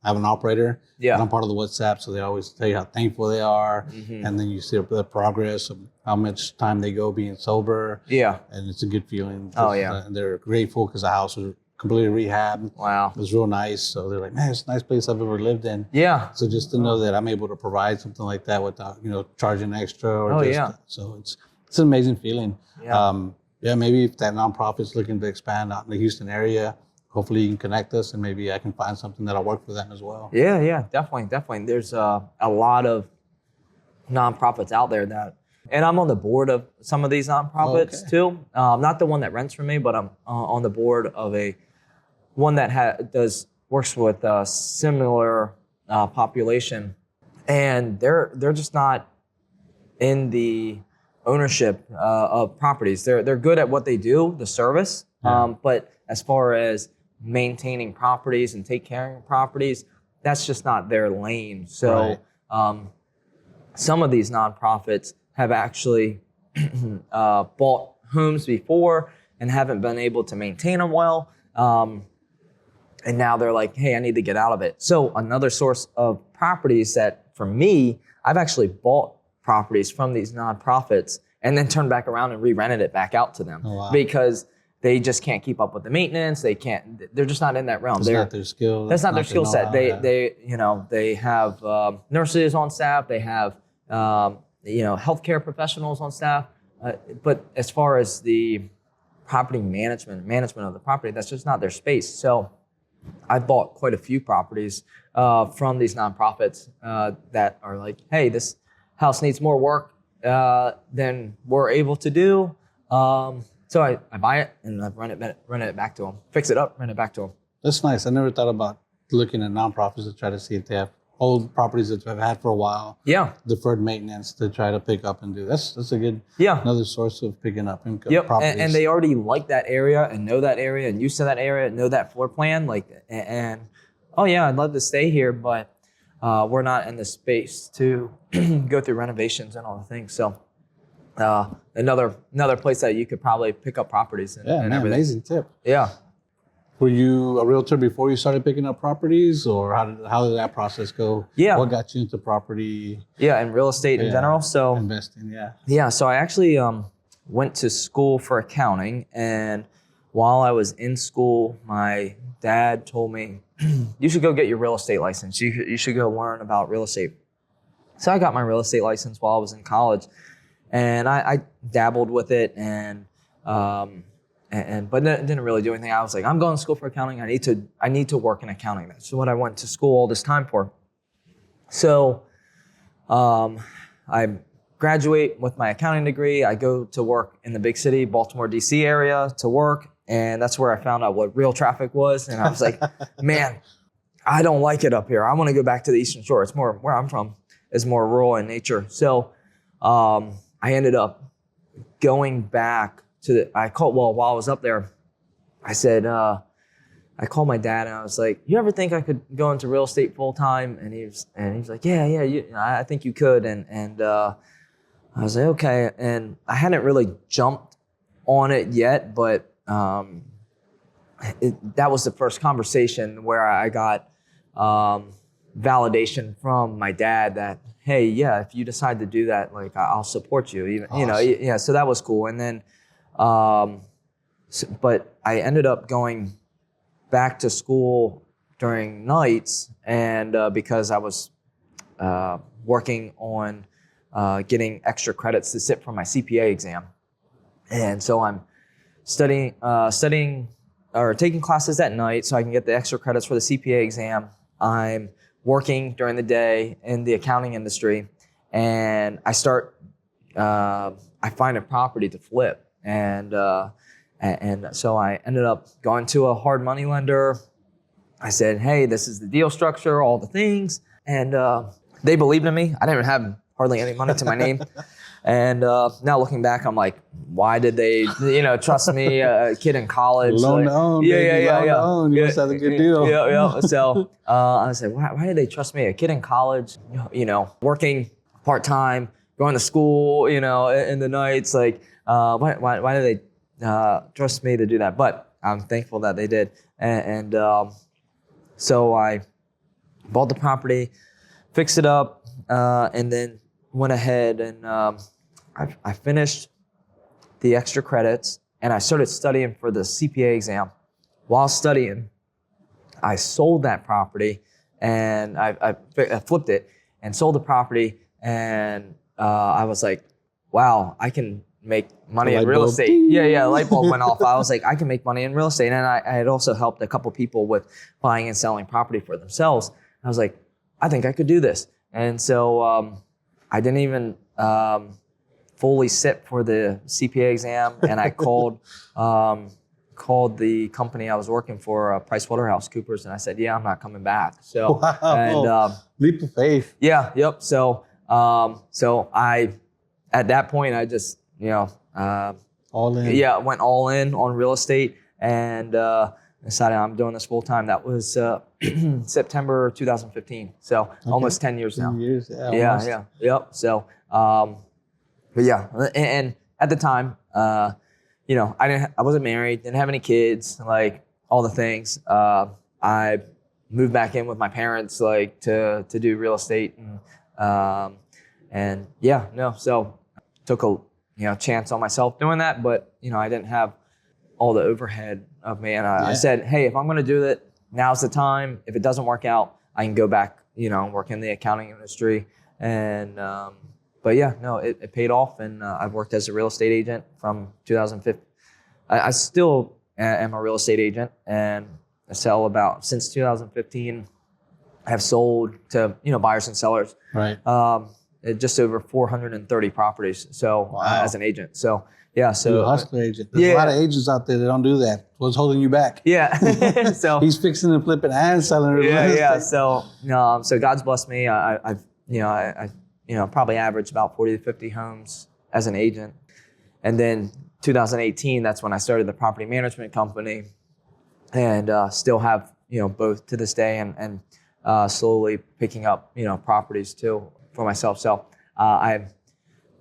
S2: have an operator.
S1: Yeah.
S2: And I'm part of the WhatsApp, so they always tell you how thankful they are, and then you see the progress of how much time they go being sober.
S1: Yeah.
S2: And it's a good feeling.
S1: Oh, yeah.
S2: And they're grateful because the house was completely rehabbed.
S1: Wow.
S2: It was real nice. So they're like, man, it's a nice place I've ever lived in.
S1: Yeah.
S2: So just to know that I'm able to provide something like that without, charging extra or so it's an amazing feeling.
S1: Yeah.
S2: Maybe if that nonprofit's looking to expand out in the Houston area, hopefully you can connect us and maybe I can find something that'll work for them as well.
S1: Yeah, definitely. There's a lot of nonprofits out there and I'm on the board of some of these nonprofits too. Not the one that rents from me, but I'm on the board of one that works with a similar population, and they're just not in the ownership of properties. They're good at what they do, the service, but as far as maintaining properties and take care of properties, that's just not their lane. So some of these nonprofits have actually bought homes before and haven't been able to maintain them well. And now they're like, hey, I need to get out of it. So another source of properties that for me, I've actually bought properties from these nonprofits and then turned back around and re-rented it back out to them because they just can't keep up with the maintenance. They're just not in that realm.
S2: That's not their skill.
S1: That's not their skill set. They have nurses on staff. They have, healthcare professionals on staff. But as far as the property management of the property, that's just not their space. So I've bought quite a few properties from these nonprofits that are like, hey, this house needs more work than we're able to do. So I buy it and I rent it back to them, fix it up, rent it back to them.
S2: That's nice. I never thought about looking at nonprofits to try to see if they have old properties that they've had for a while.
S1: Yeah.
S2: Deferred maintenance to try to pick up and do. That's a good another source of picking up income.
S1: Yep.
S2: Properties.
S1: And they already like that area and know that area and used to that area and know that floor plan. Like, and oh yeah, I'd love to stay here, but we're not in the space to go through renovations and all the things. So another place that you could probably pick up properties and everything.
S2: Amazing tip.
S1: Yeah.
S2: Were you a realtor before you started picking up properties, or how did that process go?
S1: Yeah.
S2: What got you into property?
S1: Yeah, and real estate in general. So
S2: investing, yeah.
S1: Yeah, so I actually went to school for accounting, and while I was in school, my dad told me, you should go get your real estate license. You should go learn about real estate. So I got my real estate license while I was in college, and I dabbled with it but didn't really do anything. I was like, I'm going to school for accounting. I need to work in accounting. That's what I went to school all this time for. So I graduate with my accounting degree. I go to work in the big city, Baltimore, DC area to work. And that's where I found out what real traffic was. And I was like, man, I don't like it up here. I want to go back to the Eastern Shore. It's more where I'm from is more rural in nature. So I ended up going back to while I was up there, I said, I called my dad and I was like, you ever think I could go into real estate full time? And he was like, yeah, I think you could. And I was like, okay. And I hadn't really jumped on it yet, but that was the first conversation where I got validation from my dad that, hey, yeah, if you decide to do that, like I'll support you. Even
S2: awesome.
S1: So that was cool. And then, but I ended up going back to school during nights, and because I was working on getting extra credits to sit for my CPA exam, and so I'm studying or taking classes at night so I can get the extra credits for the CPA exam. I'm working during the day in the accounting industry, and I find a property to flip, and so I ended up going to a hard money lender. I said, hey, this is the deal structure, all the things, and they believed in me. I didn't have hardly any money to my name. And now looking back, I'm like, why did they, trust me, a kid in college?
S2: Loan to own, baby, loan to own. You must have a good deal.
S1: Yeah. So I was like, why did they trust me? A kid in college, working part-time, going to school, in the nights, like, why did they trust me to do that? But I'm thankful that they did. And so I bought the property, fixed it up, and then went ahead and I finished the extra credits, and I started studying for the CPA exam. While studying, I sold that property, and I flipped it and sold the property, and I was like, wow, I can make money in real estate. Yeah, light bulb went off. I was like, I can make money in real estate. And I had also helped a couple people with buying and selling property for themselves. I was like, I think I could do this. And so I didn't even fully sit for the CPA exam, and I called the company I was working for, PricewaterhouseCoopers, and I said, yeah, I'm not coming back. So,
S2: wow. And leap of faith.
S1: Yeah, yep. So I, at that point, I just,
S2: all in.
S1: Yeah, went all in on real estate, and decided I'm doing this full time. That was September 2015. So almost 10 years now.
S2: 10 years,
S1: yeah. Yep. So, but yeah, and at the time, I wasn't married, didn't have any kids, like all the things. I moved back in with my parents, like to do real estate, and so took a chance on myself doing that, but I didn't have all the overhead of me, and I said, hey, if I'm going to do it, now's the time. If it doesn't work out, I can go back, work in the accounting industry, and but yeah, no, it paid off, and I've worked as a real estate agent from 2015. I still am a real estate agent, and I sell since 2015. I have sold to buyers and sellers.
S2: Right.
S1: just over 430 properties. So
S2: Wow.
S1: as an agent. So yeah. So
S2: You're a hustler agent. There's a lot of agents out there that don't do that. What's holding you back?
S1: Yeah. So
S2: he's fixing and flipping and selling real estate.
S1: yeah. So God's blessed me. I've probably averaged about 40 to 50 homes as an agent. And then 2018, that's when I started the property management company, and still have both to this day, and slowly picking up properties too for myself. So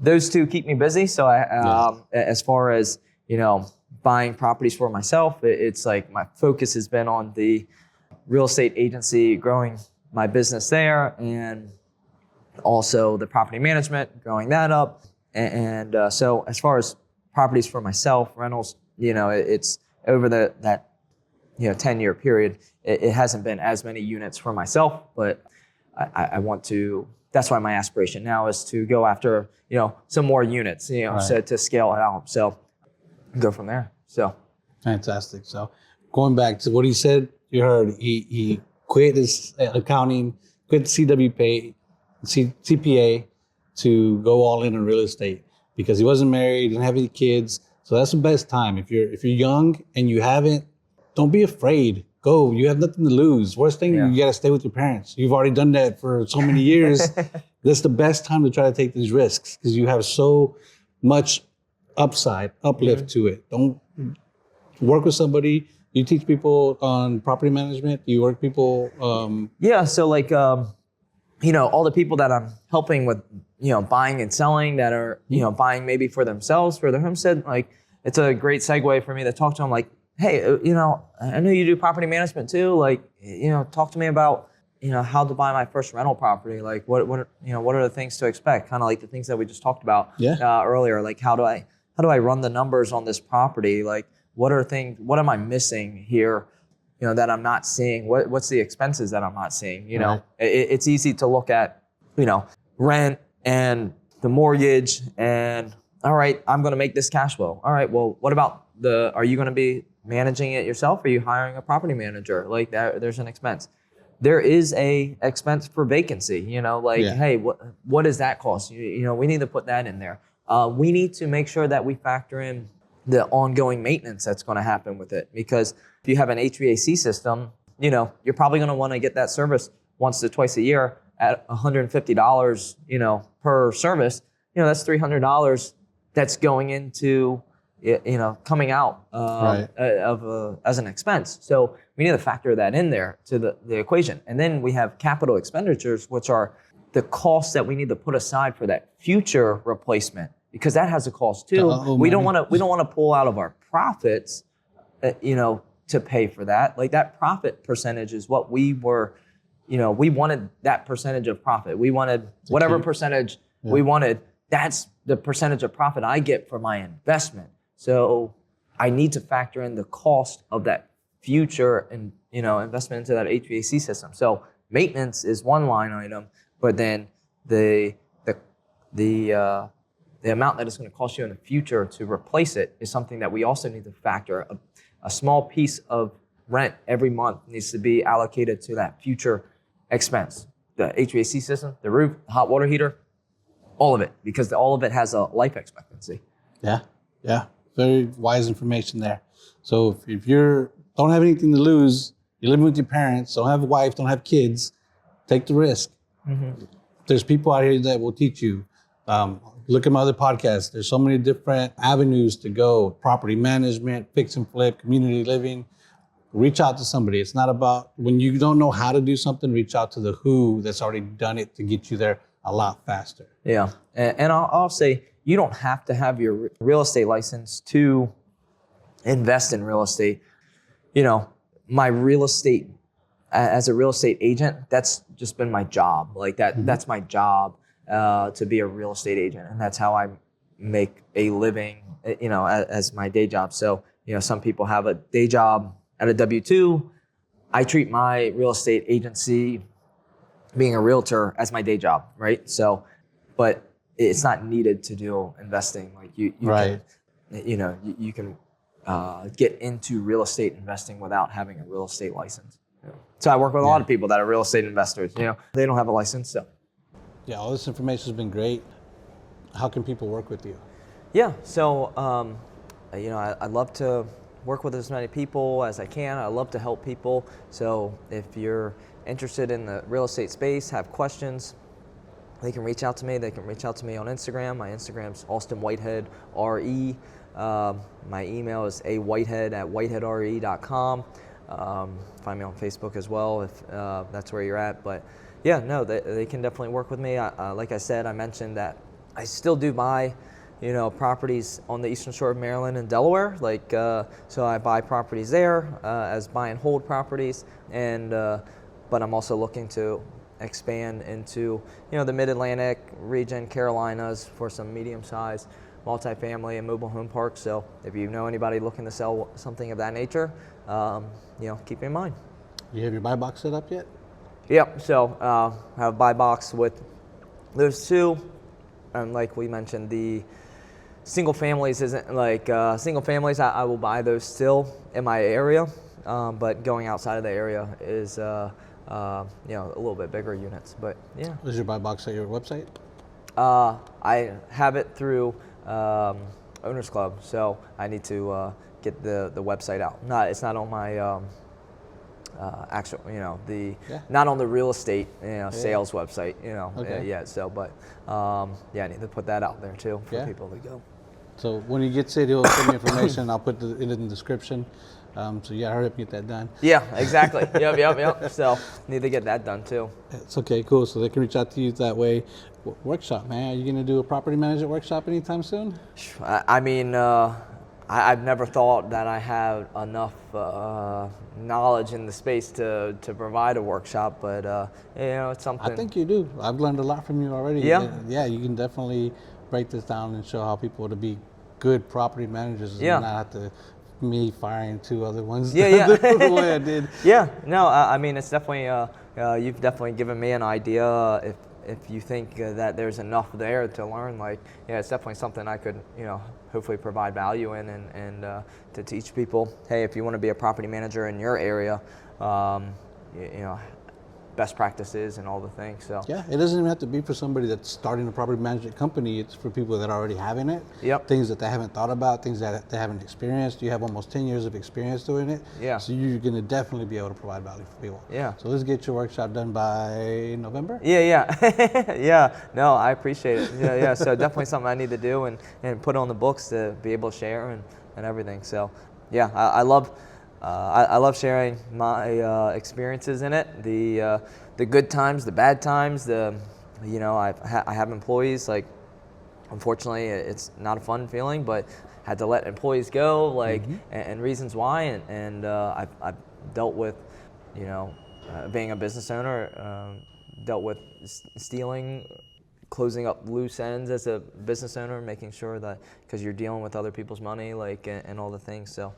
S1: those two keep me busy. So as far as buying properties for myself, it's like my focus has been on the real estate agency, growing my business there, and also the property management, growing that up. And so as far as properties for myself, rentals, it's over that 10-year period, it hasn't been as many units for myself, but I want to, that's why my aspiration now is to go after, some more units,
S2: Right.
S1: so to scale it out. So go from there. So.
S2: Fantastic. So going back to what he said, you heard he quit his accounting, quit CPA to go all in on real estate because he wasn't married, didn't have any kids. So that's the best time. If you're young and you haven't, don't be afraid. Go. You have nothing to lose. Worst thing, you got to stay with your parents. You've already done that for so many years. That's the best time to try to take these risks because you have so much uplift to it. Don't work with somebody. You teach people on property management. You work people.
S1: Yeah. So like, all the people that I'm helping with, buying and selling that are, buying maybe for themselves, for their homestead, like it's a great segue for me to talk to them like, hey, I know you do property management too. Like, talk to me about, how to buy my first rental property. Like what are the things to expect? Kind of like the things that we just talked about earlier. Like how do I run the numbers on this property? Like what am I missing here? That I'm not seeing. What's the expenses that I'm not seing?
S2: Right.
S1: It's easy to look at, rent and the mortgage and all right, I'm going to make this cash flow. All right, well, what about are you going to be managing it yourself? Or are you hiring a property manager? Like there's an expense. There is a expense for vacancy, hey, what does that cost? We need to put that in there. We need to make sure that we factor in the ongoing maintenance that's going to happen with it. Because if you have an HVAC system, you're probably going to want to get that service once to twice a year at $150, per service. That's $300 that's going into, coming out as an expense. So we need to factor that in there to the equation. And then we have capital expenditures, which are the costs that we need to put aside for that future replacement, because that has a cost too. We don't want to pull out of our profits, to pay for that. Like that profit percentage is what we were, we wanted that percentage of profit. We wanted whatever percentage we wanted. That's the percentage of profit I get for my investment. So I need to factor in the cost of that future and, investment into that HVAC system. So maintenance is one line item, but then the amount that it's going to cost you in the future to replace it is something that we also need to factor. A small piece of rent every month needs to be allocated to that future expense. The HVAC system, the roof, the hot water heater, all of it, because all of it has a life expectancy.
S2: Yeah. Very wise information there. So if you don't have anything to lose, you're living with your parents, don't have a wife, don't have kids, take the risk. Mm-hmm. There's people out here that will teach you. Look at my other podcasts. There's so many different avenues to go. Property management, fix and flip, community living. Reach out to somebody. It's not about, when you don't know how to do something, reach out to the who that's already done it to get you there a lot faster.
S1: Yeah. And I'll say, you don't have to have your real estate license to invest in real estate. My real estate, as a real estate agent, that's just been my job. Like that, mm-hmm. That's my job. To be a real estate agent, and that's how I make a living, as my day job. So, some people have a day job at a W-2. I treat my real estate agency, being a realtor, as my day job, right? So, but it's not needed to do investing. Like you
S2: right.
S1: You can get into real estate investing without having a real estate license. So I work with a lot of people that are real estate investors. They don't have a license, so.
S2: Yeah, all this information has been great. How can people work with you?
S1: Yeah, so I love to work with as many people as I can. I love to help people. So if you're interested in the real estate space, have questions, they can reach out to me. They can reach out to me on Instagram. My Instagram's Austin Whitehead RE. My email is awhitehead@whiteheadre.com. Find me on Facebook as well if that's where you're at. But yeah, no, they can definitely work with me. Like I said, I mentioned that I still do buy, properties on the Eastern Shore of Maryland and Delaware. So I buy properties there as buy and hold properties, and but I'm also looking to expand into, the Mid-Atlantic region, Carolinas, for some medium-sized multifamily and mobile home parks. So if you know anybody looking to sell something of that nature, keep me in mind.
S2: You have your buy box set up yet?
S1: Yep. So I have a buy box with those two, and like we mentioned, the single families isn't like single families. I will buy those still in my area, but going outside of the area is a little bit bigger units. But yeah.
S2: Is your buy box at your website?
S1: I have it through Owners Club, so I need to get the website out. It's not on my actual, not on the real estate, sales website,
S2: Okay.
S1: yet. So, but I need to put that out there too for people to go.
S2: So when he gets it, he'll send me information. I'll put it in the description. So hurry up and get that done.
S1: Yeah, exactly. Yep. So need to get that done too.
S2: It's okay, cool. So they can reach out to you that way. Workshop, man. Are you gonna do a property management workshop anytime soon?
S1: I've never thought that I had enough knowledge in the space to provide a workshop, but it's something.
S2: I think you do. I've learned a lot from you already.
S1: Yeah.
S2: Yeah, you can definitely break this down and show how people to be good property managers and not have to me firing two other ones the way I did.
S1: Yeah, no, it's definitely, you've definitely given me an idea. If you think that there's enough there to learn, it's definitely something I could, hopefully provide value in and to teach people, hey, if you want to be a property manager in your area, best practices and all the things. So
S2: yeah, it doesn't even have to be for somebody that's starting a property management company. It's for people that are already having it.
S1: Yep.
S2: Things that they haven't thought about, things that they haven't experienced. You have almost 10 years of experience doing it.
S1: Yeah.
S2: So you're going to definitely be able to provide value for people.
S1: Yeah.
S2: So let's get your workshop done by November.
S1: Yeah. Yeah. No, I appreciate it. Yeah. So definitely something I need to do and put on the books to be able to share and everything. So yeah, I love sharing my experiences in it, the good times, the bad times. I have employees. Unfortunately, it's not a fun feeling, but had to let employees go, and reasons why. And I've dealt with, being a business owner, dealt with stealing, closing up loose ends as a business owner, making sure that because you're dealing with other people's money, and all the things. So.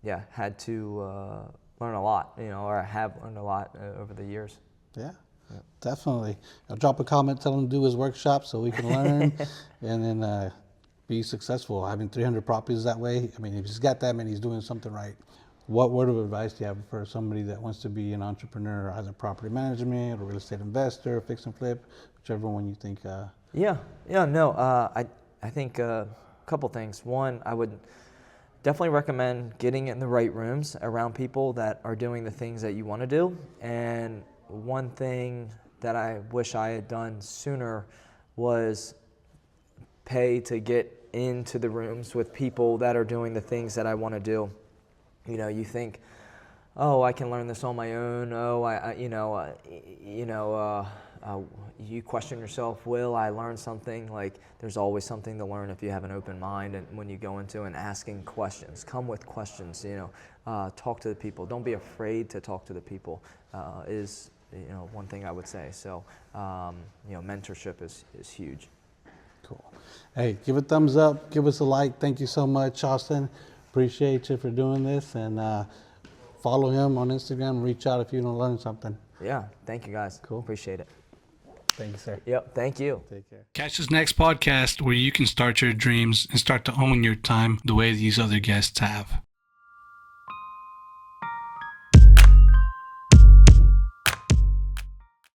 S1: Yeah, had to learn a lot, or I have learned a lot over the years.
S2: Yeah, definitely. I'll drop a comment, tell him to do his workshop so we can learn and then be successful. Having 300 properties that way, if he's got that many, he's doing something right. What word of advice do you have for somebody that wants to be an entrepreneur, either property management or real estate investor, fix and flip, whichever one you think?
S1: I think a couple things. One, I would definitely recommend getting in the right rooms around people that are doing the things that you want to do. And one thing that I wish I had done sooner was pay to get into the rooms with people that are doing the things that I want to do. You think, oh, I can learn this on my own. Oh, you question yourself, will I learn something? There's always something to learn if you have an open mind, and when you go into and asking questions, come with questions, talk to the people. Don't be afraid to talk to the people is one thing I would say. So, mentorship is huge.
S2: Cool. Hey, give a thumbs up, give us a like. Thank you so much, Austin. Appreciate you for doing this, and follow him on Instagram. Reach out if you want to learn something.
S1: Yeah, thank you guys.
S2: Cool.
S1: Appreciate it.
S2: Thank you, sir.
S1: Yep, thank you.
S2: Take care.
S3: Catch this next podcast where you can start your dreams and start to own your time the way these other guests have.